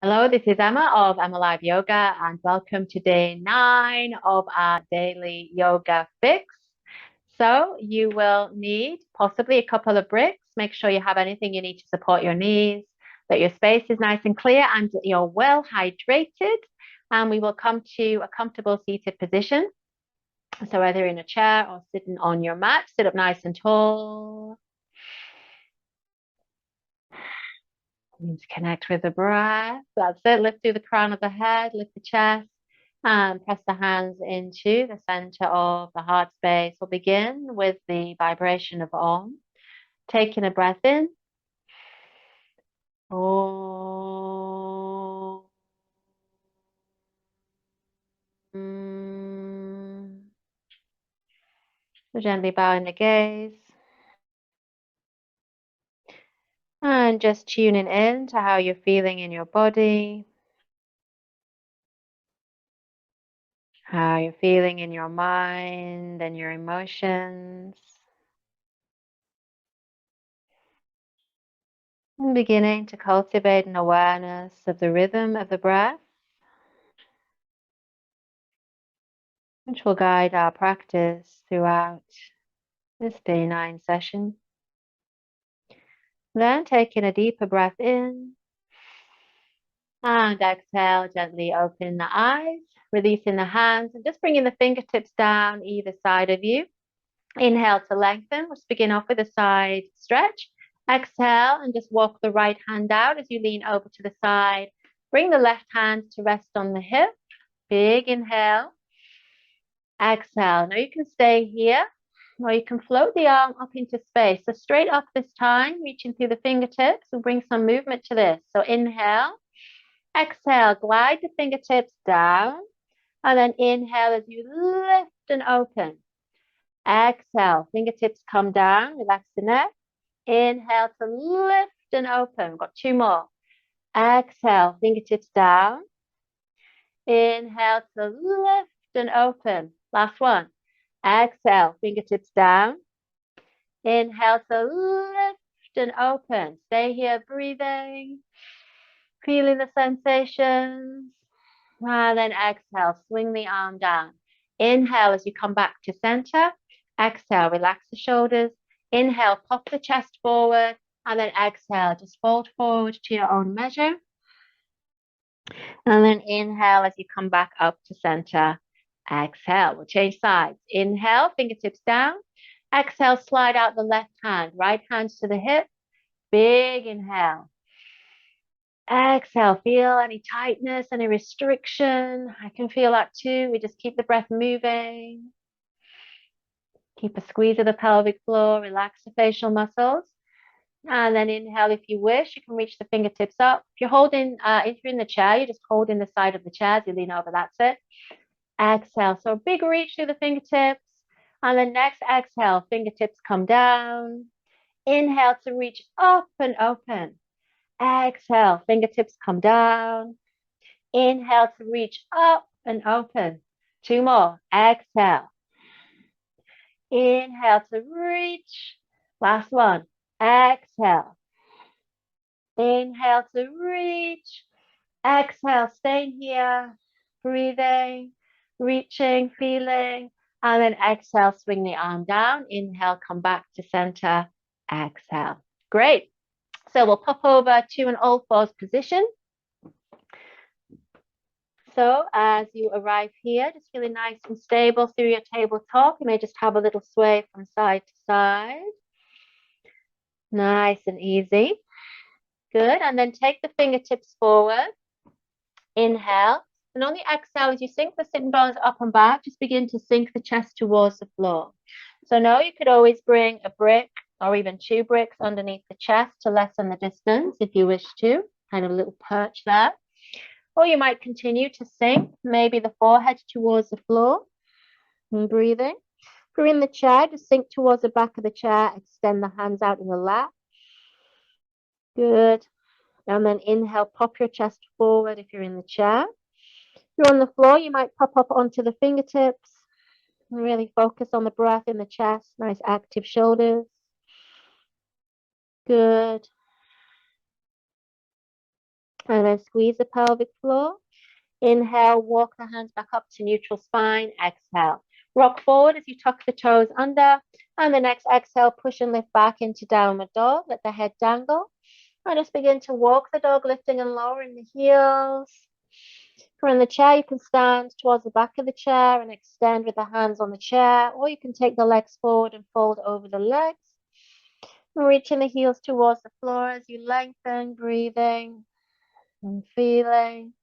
Hello, this is Emma of EmmaLiveYoga and welcome to day 9 of our daily yoga fix. So you will need possibly a couple of bricks. Make sure you have anything you need to support your knees, that your space is nice and clear and you're well hydrated. And we will come to a comfortable seated position. So whether in a chair or sitting on your mat, sit up nice and tall. To connect with the breath. That's it. Lift through the crown of the head, lift the chest, and press the hands into the center of the heart space. We'll begin with the vibration of Om. Taking a breath in. Om. So gently bowing the gaze. And just tuning in to how you're feeling in your body. How you're feeling in your mind and your emotions. And beginning to cultivate an awareness of the rhythm of the breath, which will guide our practice throughout this day 9 session. Then taking a deeper breath in and exhale, gently open the eyes, releasing the hands and just bringing the fingertips down either side of you. Inhale to lengthen. Let's begin off with a side stretch. Exhale and just walk the right hand out as you lean over to the side. Bring the left hand to rest on the hip. Big inhale. Exhale. Now you can stay here or you can float the arm up into space. So straight up this time, reaching through the fingertips and bring some movement to this. So inhale. Exhale. Glide the fingertips down. And then inhale as you lift and open. Exhale. Fingertips come down. Relax the neck. Inhale to lift and open. We've got 2 more. Exhale. Fingertips down. Inhale to lift and open. Last one. Exhale, fingertips down. Inhale to lift and open. Stay here breathing, feeling the sensations. And then exhale, swing the arm down. Inhale as you come back to center. Exhale, relax the shoulders. Inhale, pop the chest forward. And then exhale, just fold forward to your own measure. And then inhale as you come back up to center. Exhale, we'll change sides. Inhale, fingertips down. Exhale, slide out the left hand, right hand to the hip. Big inhale. Exhale, feel any tightness, any restriction. I can feel that too. We just keep the breath moving. Keep a squeeze of the pelvic floor, relax the facial muscles. And then inhale, if you wish, you can reach the fingertips up. If you're holding, if you're in the chair, you're just holding the side of the chair as you lean over, that's it. Exhale, so a big reach through the fingertips. And then next exhale, fingertips come down. Inhale to reach up and open. Exhale, fingertips come down. Inhale to reach up and open. 2 more. Exhale. Inhale to reach. Last one. Exhale. Inhale to reach. Exhale, staying here, breathing, reaching, feeling, and then exhale, swing the arm down. Inhale, come back to center. Exhale. Great. So we'll pop over to an all fours position. So as you arrive here, just feeling nice and stable through your tabletop. You may just have a little sway from side to side. Nice and easy. Good. And then take the fingertips forward. Inhale. And on the exhale, as you sink the sitting bones up and back, just begin to sink the chest towards the floor. So now you could always bring a brick or even 2 bricks underneath the chest to lessen the distance if you wish to. Kind of a little perch there. Or you might continue to sink maybe the forehead towards the floor and breathing. If you're in the chair, just sink towards the back of the chair, extend the hands out in the lap. Good. And then inhale, pop your chest forward if you're in the chair. If you're on the floor, you might pop up onto the fingertips and really focus on the breath in the chest. Nice active shoulders. Good. And then squeeze the pelvic floor. Inhale, walk the hands back up to neutral spine. Exhale. Rock forward as you tuck the toes under. And the next exhale, push and lift back into downward dog. Let the head dangle. And just begin to walk the dog, lifting and lowering the heels. If you're in the chair, you can stand towards the back of the chair and extend with the hands on the chair, or you can take the legs forward and fold over the legs. And reaching the heels towards the floor as you lengthen, breathing and feeling.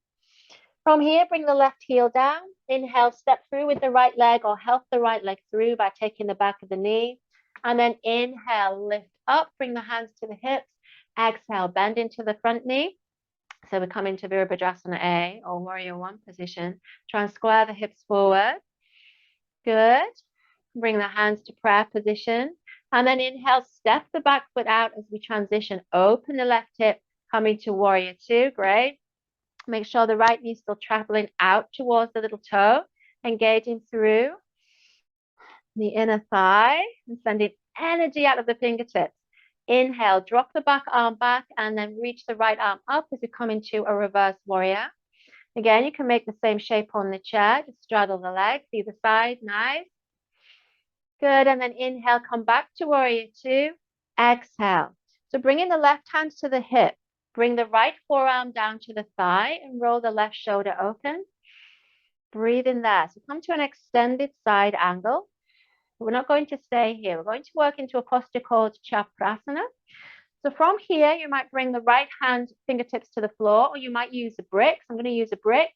From here, bring the left heel down. Inhale, step through with the right leg or help the right leg through by taking the back of the knee. And then inhale, lift up, bring the hands to the hips. Exhale, bend into the front knee. So we come into Virabhadrasana A or Warrior One position. Try and square the hips forward. Good. Bring the hands to prayer position. And then inhale, step the back foot out as we transition. Open the left hip, coming to Warrior Two. Great. Make sure the right knee is still traveling out towards the little toe, engaging through the inner thigh and sending energy out of the fingertips. Inhale, drop the back arm back and then reach the right arm up as we come into a reverse warrior. Again, you can make the same shape on the chair. Just straddle the legs either side. Nice. Good. And then inhale, come back to Warrior Two. Exhale. So bringing the left hand to the hip. Bring the right forearm down to the thigh and roll the left shoulder open. Breathe in there. So come to an extended side angle. We're not going to stay here. We're going to work into a posture called chaprasana. So from here, you might bring the right hand fingertips to the floor, or you might use a brick. So I'm going to use a brick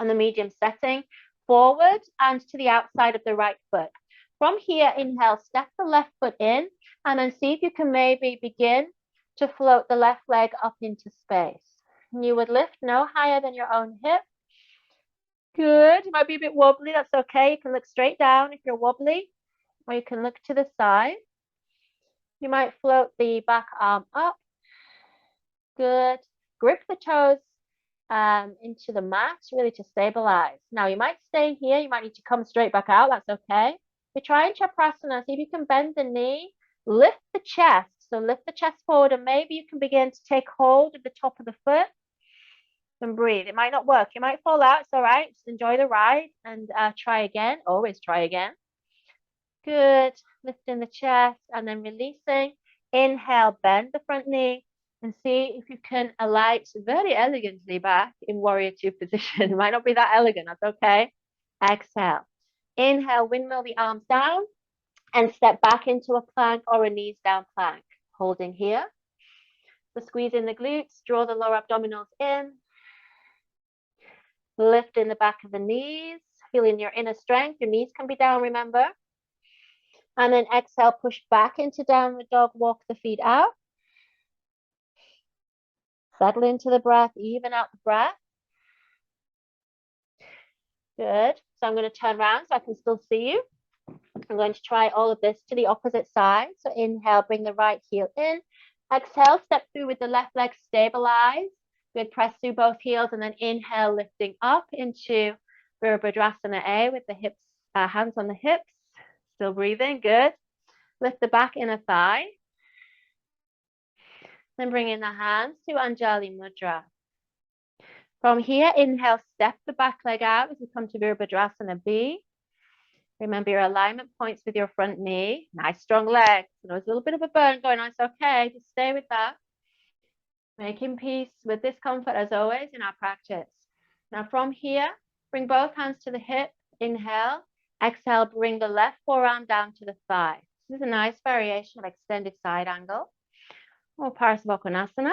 on the medium setting, forward and to the outside of the right foot. From here, inhale, step the left foot in, and then see if you can maybe begin to float the left leg up into space. And you would lift no higher than your own hip. Good. You might be a bit wobbly. That's okay. You can look straight down if you're wobbly, or you can look to the side. You might float the back arm up. Good. Grip the toes into the mat, really to stabilize. Now, you might stay here. You might need to come straight back out. That's okay. We try in chaprasana. See if you can bend the knee, lift the chest. So lift the chest forward, and maybe you can begin to take hold of the top of the foot and breathe. It might not work. You might fall out. It's all right. Just enjoy the ride and try again. Always try again. Good. Lifting the chest and then releasing. Inhale, bend the front knee and see if you can alight very elegantly back in Warrior Two position. It might not be that elegant. That's okay. Exhale. Inhale, windmill the arms down and step back into a plank or a knees down plank. Holding here. So squeeze in the glutes, draw the lower abdominals in. Lift in the back of the knees, feeling your inner strength. Your knees can be down, remember. And then exhale, push back into downward dog, walk the feet out. Settle into the breath, even out the breath. Good. So I'm going to turn around so I can still see you. I'm going to try all of this to the opposite side. So inhale, bring the right heel in. Exhale, step through with the left leg, stabilize. Good, press through both heels and then inhale, lifting up into Virabhadrasana A with the hips, hands on the hips. Still breathing, good. Lift the back inner thigh. Then bring in the hands to Anjali Mudra. From here, inhale, step the back leg out as you come to Virabhadrasana B. Remember your alignment points with your front knee. Nice strong legs. There's a little bit of a burn going on. It's okay. Just stay with that. Making peace with discomfort as always in our practice. Now from here, bring both hands to the hip. Inhale. Exhale, bring the left forearm down to the thigh. This is a nice variation of extended side angle or Parasvakonasana.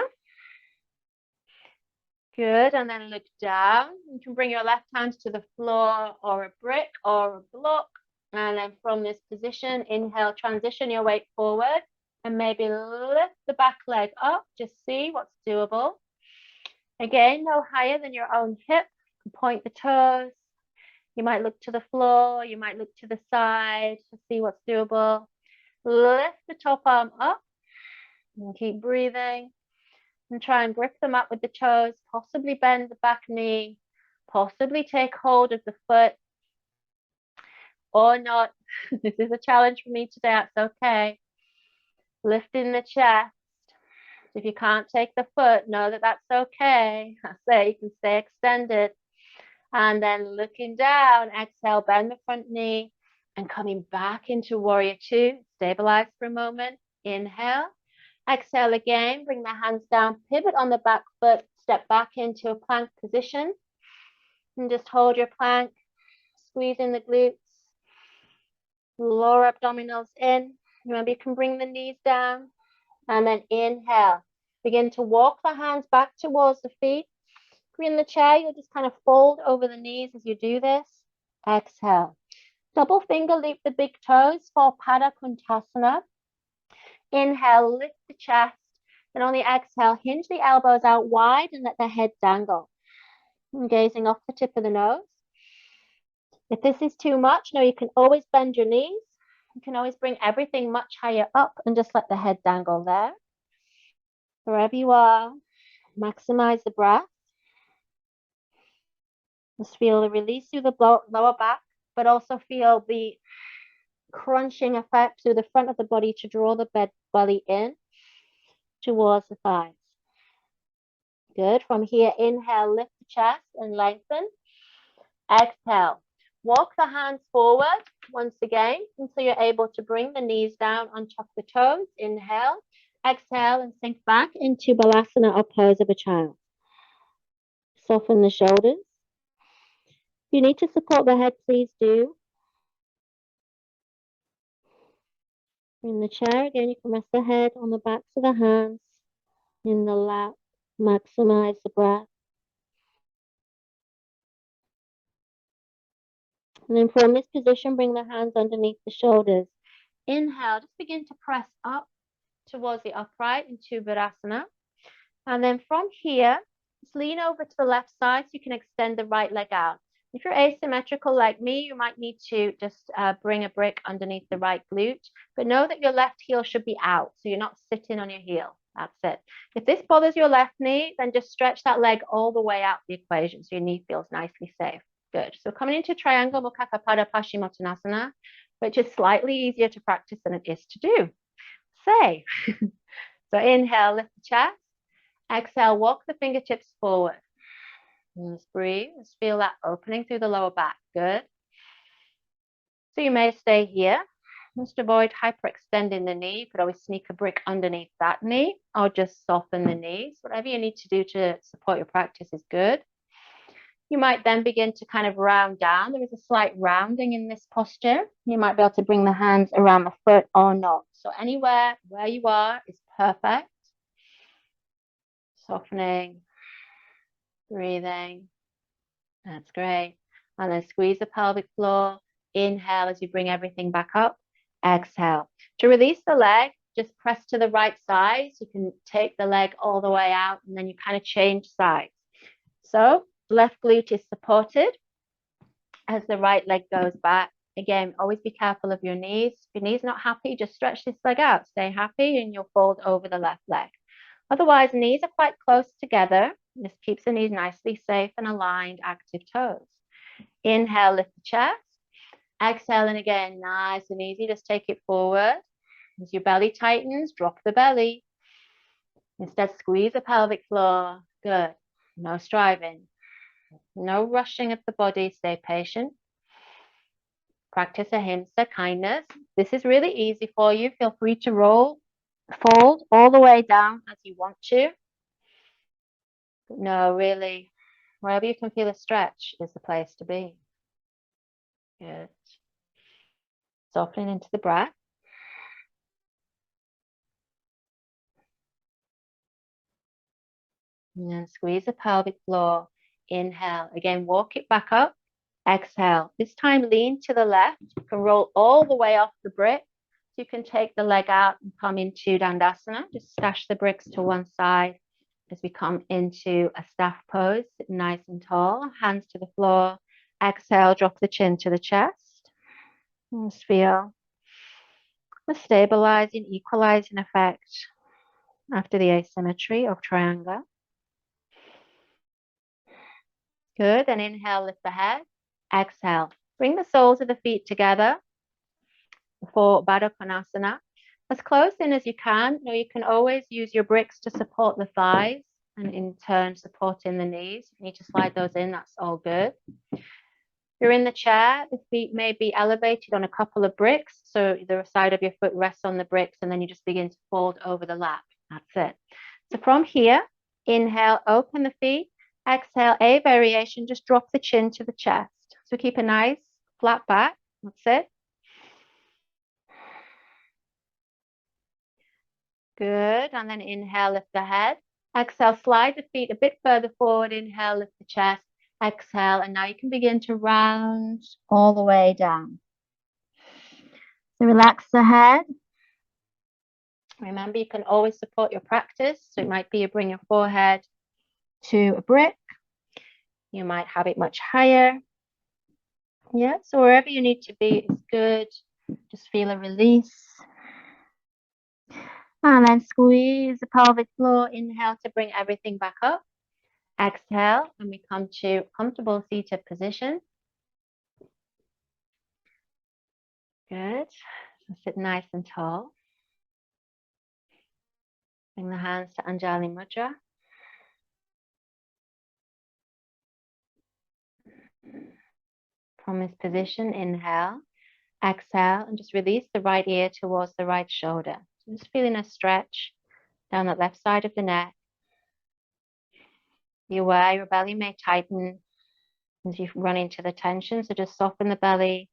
Good, and then look down. You can bring your left hand to the floor or a brick or a block. And then from this position, inhale, transition your weight forward and maybe lift the back leg up. Just see what's doable. Again, no higher than your own hip. Point the toes. You might look to the floor. You might look to the side to see what's doable. Lift the top arm up and keep breathing. And try and grip them up with the toes, possibly bend the back knee, possibly take hold of the foot, or not. This is a challenge for me today, it's okay. Lifting the chest, So if you can't take the foot, know that that's okay. That's it. You can stay extended. And then looking down, exhale, bend the front knee and coming back into warrior two. Stabilize for a moment. Inhale. Exhale again. Bring the hands down. Pivot on the back foot. Step back into a plank position. And just hold your plank. Squeeze in the glutes. Lower abdominals in. Remember, you can bring the knees down. And then inhale. Begin to walk the hands back towards the feet. If you're in the chair, you'll just kind of fold over the knees as you do this. Exhale. Double finger loop the big toes for Pada Kontasana. Inhale, lift the chest. Then on the exhale, hinge the elbows out wide and let the head dangle. And gazing off the tip of the nose. If this is too much, now you can always bend your knees. You can always bring everything much higher up and just let the head dangle there. Wherever you are, maximize the breath. Just feel the release through the lower back, but also feel the crunching effect through the front of the body to draw the belly in towards the thighs. Good. From here, inhale, lift the chest and lengthen. Exhale. Walk the hands forward once again until you're able to bring the knees down on top of the toes. Inhale. Exhale and sink back into Balasana or pose of a child. Soften the shoulders. If you need to support the head, please do. In the chair, again, you can rest the head on the backs of the hands, in the lap, maximize the breath. And then from this position, bring the hands underneath the shoulders. Inhale, just begin to press up towards the upright into Virasana. And then from here, just lean over to the left side so you can extend the right leg out. If you're asymmetrical like me, you might need to just bring a brick underneath the right glute, but know that your left heel should be out, so you're not sitting on your heel. That's it. If this bothers your left knee, then just stretch that leg all the way out the equation so your knee feels nicely safe. Good. So coming into triangle Mukkakapada Paschimottanasana, which is slightly easier to practice than it is to do. Say. So inhale, lift the chest. Exhale, walk the fingertips forward. And just breathe. Just feel that opening through the lower back. Good. So you may stay here. Just avoid hyperextending the knee. You could always sneak a brick underneath that knee or just soften the knees. Whatever you need to do to support your practice is good. You might then begin to kind of round down. There is a slight rounding in this posture. You might be able to bring the hands around the foot or not. So anywhere where you are is perfect. Softening, breathing. That's great. And then squeeze the pelvic floor. Inhale as you bring everything back up. Exhale. To release the leg, just press to the right side. So you can take the leg all the way out and then you kind of change sides. So left glute is supported as the right leg goes back. Again, always be careful of your knees. If your knee's not happy, just stretch this leg out. Stay happy and you'll fold over the left leg. Otherwise, knees are quite close together. This keeps the knees nicely safe and aligned, active toes. Inhale, lift the chest. Exhale, and again, nice and easy. Just take it forward. As your belly tightens, drop the belly. Instead, squeeze the pelvic floor. Good. No striving. No rushing of the body. Stay patient. Practice ahimsa, kindness. This is really easy for you. Feel free to fold all the way down as you want to. No, really, wherever you can feel a stretch is the place to be. Good. Softening into the breath. And then squeeze the pelvic floor. Inhale. Again, walk it back up. Exhale. This time, lean to the left. You can roll all the way off the brick. So you can take the leg out and come into Dandasana. Just stash the bricks to one side as we come into a staff pose. Sit nice and tall. Hands to the floor. Exhale. Drop the chin to the chest. Just feel the stabilizing, equalizing effect after the asymmetry of triangle. Good. And inhale, lift the head. Exhale. Bring the soles of the feet together for Baddha Konasana. as close in as you can. You can always use your bricks to support the thighs and in turn supporting the knees. If you need to slide those in, that's all good. You're in the chair, the feet may be elevated on a couple of bricks. So the side of your foot rests on the bricks and then you just begin to fold over the lap. That's it. So from here, inhale, open the feet. Exhale, a variation, just drop the chin to the chest. So keep a nice flat back. That's it. Good. And then inhale, lift the head. Exhale, slide the feet a bit further forward. Inhale, lift the chest. Exhale, and now you can begin to round all the way down. So relax the head. Remember, you can always support your practice. So it might be you bring your forehead to a brick. You might have it much higher. Yeah, so wherever you need to be is good. Just feel a release. And then squeeze the pelvic floor. Inhale to bring everything back up. Exhale, and we come to comfortable seated position. Good. So sit nice and tall. Bring the hands to Anjali Mudra. From this position, inhale, exhale, and just release the right ear towards the right shoulder. So just feeling a stretch down the left side of the neck. Be aware your belly may tighten as you run into the tension, so just soften the belly,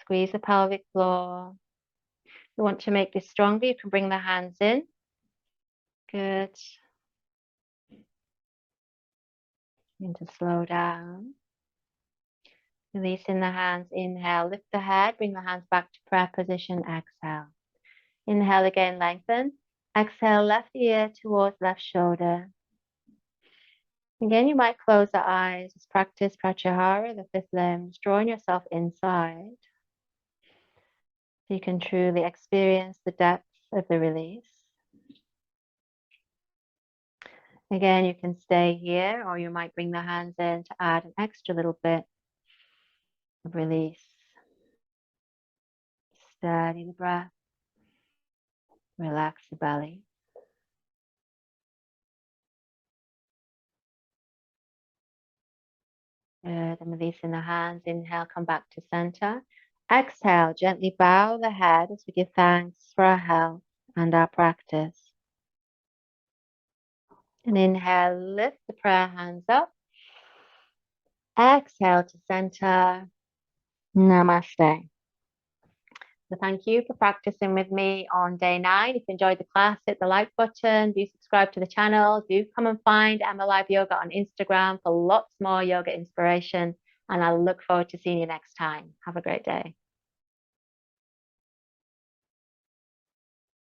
squeeze the pelvic floor. If you want to make this stronger, you can bring the hands in. Good. And to slow down. Releasing the hands, inhale, lift the head, bring the hands back to prayer position, exhale. Inhale again, lengthen. Exhale, left ear towards left shoulder. Again, you might close the eyes. Just practice Pratyahara, the fifth limb, drawing yourself inside. So you can truly experience the depth of the release. Again, you can stay here, or you might bring the hands in to add an extra little bit of release. Steady the breath. Relax the belly. Good. And releasing the hands. Inhale, come back to center. Exhale, gently bow the head as we give thanks for our health and our practice. And inhale, lift the prayer hands up. Exhale to center. Namaste. So thank you for practicing with me on day 9. If you enjoyed the class, hit the like button. Do subscribe to the channel. Do come and find EmmaLiveYoga on Instagram for lots more yoga inspiration. And I look forward to seeing you next time. Have a great day.